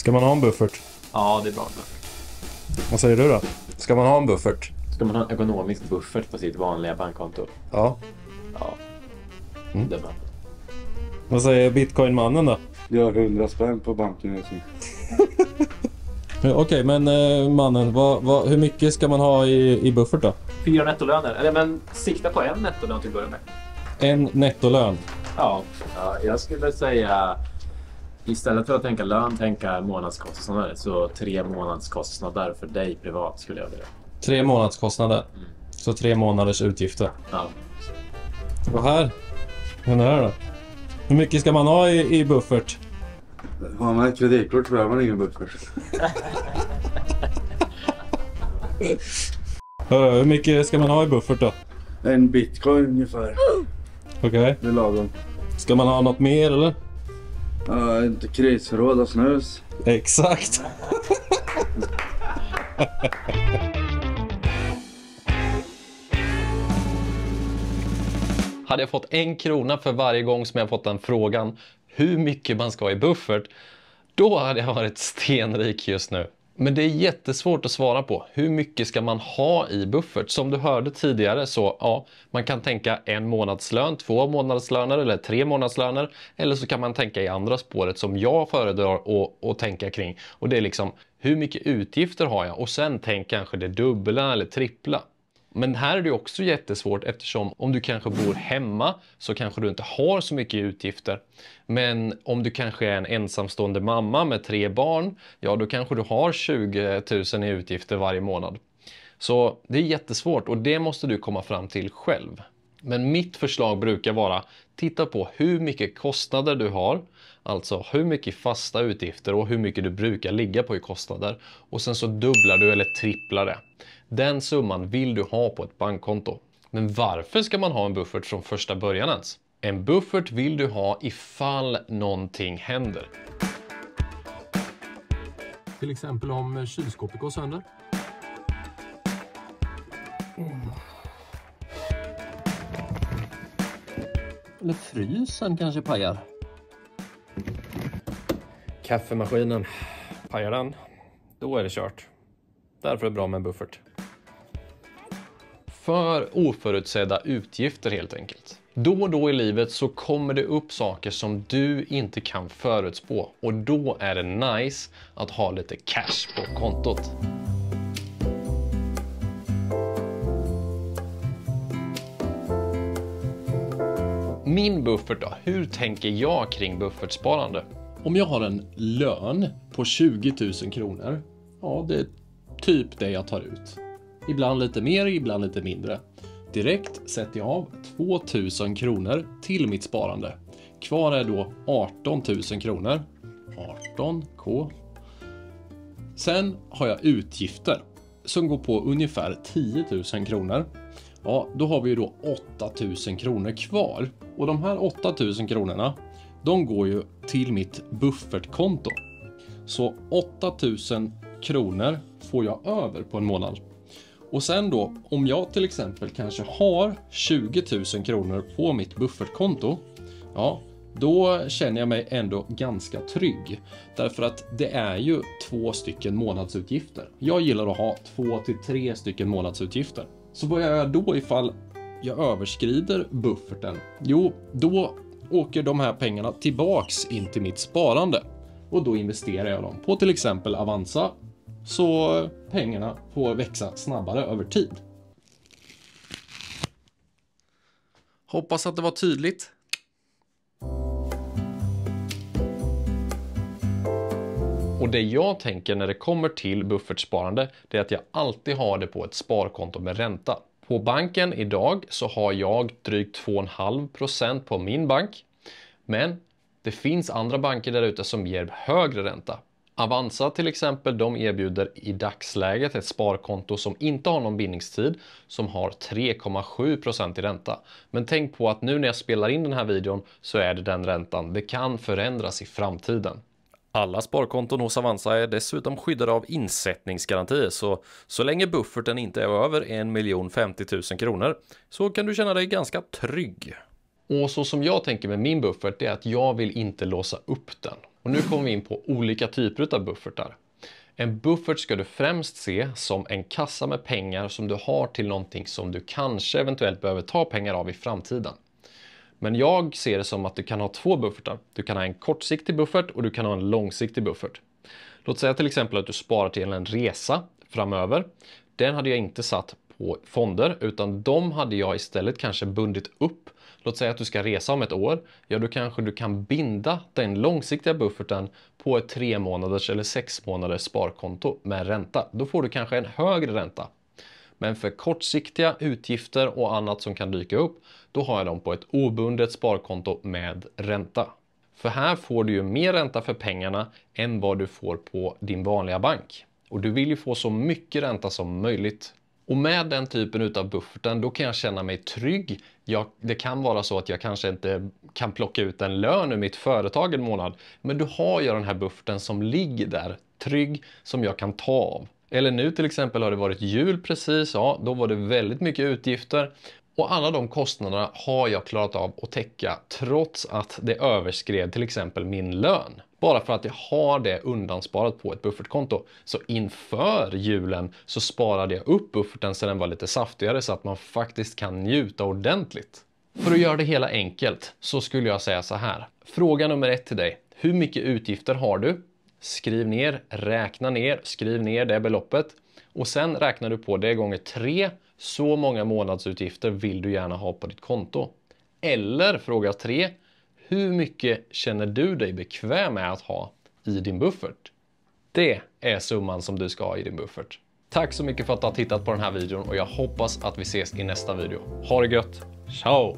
Ska man ha en buffert? Ja, det är bra. Vad säger du då? Ska man ha en buffert? Ska man ha en ekonomisk buffert på sitt vanliga bankkonto? Ja. Ja. Det är bra. Vad säger Bitcoin-mannen då? Jag har 100 spänn på banken just nu. Okej, men mannen, hur mycket ska man ha i buffert då? 4 nettolöner. Eller men sikta på en nettolön till att börja med. En nettolön. Ja, jag skulle säga istället för att tänka lön, tänka månadskostnader. Så 3 månadskostnader för dig privat skulle jag vilja. 3 månadskostnader. Så 3 månaders utgifter. Ja. Och här? Den här då? Hur mycket ska man ha i buffert? Har man ett kreditkort behöver man ingen buffert. Hur mycket ska man ha i buffert då? En bitcoin ungefär. Okej. Det är lagom. Ska man ha något mer eller? Ja, inte krisförråd och snus. Exakt. Hade jag fått 1 krona för varje gång som jag fått den frågan hur mycket man ska ha i buffert, då hade jag varit stenrik just nu. Men det är jättesvårt att svara på. Hur mycket ska man ha i buffert? Som du hörde tidigare så ja, man kan tänka 1 månadslön, 2 månadslöner eller 3 månadslöner. Eller så kan man tänka i andra spåret som jag föredrar att tänka kring. Och det är liksom, hur mycket utgifter har jag? Och sen tänk kanske det dubbla eller trippla. Men här är det också jättesvårt eftersom om du kanske bor hemma så kanske du inte har så mycket utgifter. Men om du kanske är en ensamstående mamma med 3 barn, ja då kanske du har 20 000 i utgifter varje månad. Så det är jättesvårt och det måste du komma fram till själv. Men mitt förslag brukar vara, titta på hur mycket kostnader du har. Alltså hur mycket fasta utgifter och hur mycket du brukar ligga på i kostnader. Och sen så dubblar du eller tripplar det. Den summan vill du ha på ett bankkonto. Men varför ska man ha en buffert från första början ens? En buffert vill du ha ifall någonting händer. Till exempel om kylskåpet går sönder. Eller frysen kanske pajar. Kaffemaskinen. Pajar den, då är det kört. Därför är det bra med en buffert. För oförutsedda utgifter helt enkelt. Då och då i livet så kommer det upp saker som du inte kan förutspå. Och då är det nice att ha lite cash på kontot. Min buffert då? Hur tänker jag kring buffertsparande? Om jag har en lön på 20 000 kronor. Ja, det är typ det jag tar ut. Ibland lite mer, ibland lite mindre. Direkt sätter jag av 2 000 kronor till mitt sparande. Kvar är då 18 000 kronor. 18k. Sen har jag utgifter som går på ungefär 10 000 kronor. Ja, då har vi ju då 8 000 kronor kvar. Och de här 8 000 kronorna, de går ju till mitt buffertkonto. Så 8 000 kronor får jag över på en månad. Och sen då, om jag till exempel kanske har 20 000 kronor på mitt buffertkonto, ja, då känner jag mig ändå ganska trygg. Därför att det är ju 2 stycken månadsutgifter. Jag gillar att ha 2 till 3 stycken månadsutgifter. Så vad gör jag då ifall jag överskrider bufferten? Jo, då åker de här pengarna tillbaks in till mitt sparande. Och då investerar jag dem på till exempel Avanza. Så pengarna får växa snabbare över tid. Hoppas att det var tydligt. Och det jag tänker när det kommer till buffertsparande, det är att jag alltid har det på ett sparkonto med ränta. På banken idag så har jag drygt 2,5% på min bank. Men det finns andra banker där ute som ger högre ränta. Avanza till exempel, de erbjuder i dagsläget ett sparkonto som inte har någon bindningstid som har 3,7% i ränta. Men tänk på att nu när jag spelar in den här videon så är det den räntan. Det kan förändras i framtiden. Alla sparkonton hos Avanza är dessutom skyddade av insättningsgarantier, så länge bufferten inte är över 1 050 000 kronor så kan du känna dig ganska trygg. Och så som jag tänker med min buffert är att jag vill inte låsa upp den. Och nu kommer vi in på olika typer av buffertar. En buffert ska du främst se som en kassa med pengar som du har till någonting som du kanske eventuellt behöver ta pengar av i framtiden. Men jag ser det som att du kan ha två buffertar. Du kan ha en kortsiktig buffert och du kan ha en långsiktig buffert. Låt säga till exempel att du sparar till en resa framöver. Den hade jag inte satt på fonder utan de hade jag istället kanske bundit upp. Låt säga att du ska resa om ett år. Ja, då kanske du kan binda den långsiktiga bufferten på ett 3 månaders eller 6 månaders sparkonto med ränta. Då får du kanske en högre ränta. Men för kortsiktiga utgifter och annat som kan dyka upp, då har jag dem på ett obundet sparkonto med ränta. För här får du ju mer ränta för pengarna än vad du får på din vanliga bank. Och du vill ju få så mycket ränta som möjligt. Och med den typen av bufferten, då kan jag känna mig trygg. Det kan vara så att jag kanske inte kan plocka ut en lön ur mitt företag en månad. Men då har jag den här bufferten som ligger där, trygg, som jag kan ta av. Eller nu till exempel har det varit jul precis, ja, då var det väldigt mycket utgifter. Och alla de kostnaderna har jag klarat av att täcka trots att det överskred till exempel min lön. Bara för att jag har det undansparat på ett buffertkonto. Så inför julen så sparade jag upp bufferten så den var lite saftigare så att man faktiskt kan njuta ordentligt. För att göra det hela enkelt så skulle jag säga så här. Fråga nummer 1 till dig. Hur mycket utgifter har du? Skriv ner, räkna ner, skriv ner det beloppet. Och sen räknar du på det gånger 3. Så många månadsutgifter vill du gärna ha på ditt konto. Eller fråga 3. Hur mycket känner du dig bekväm med att ha i din buffert? Det är summan som du ska ha i din buffert. Tack så mycket för att du har tittat på den här videon och jag hoppas att vi ses i nästa video. Ha det gött. Ciao!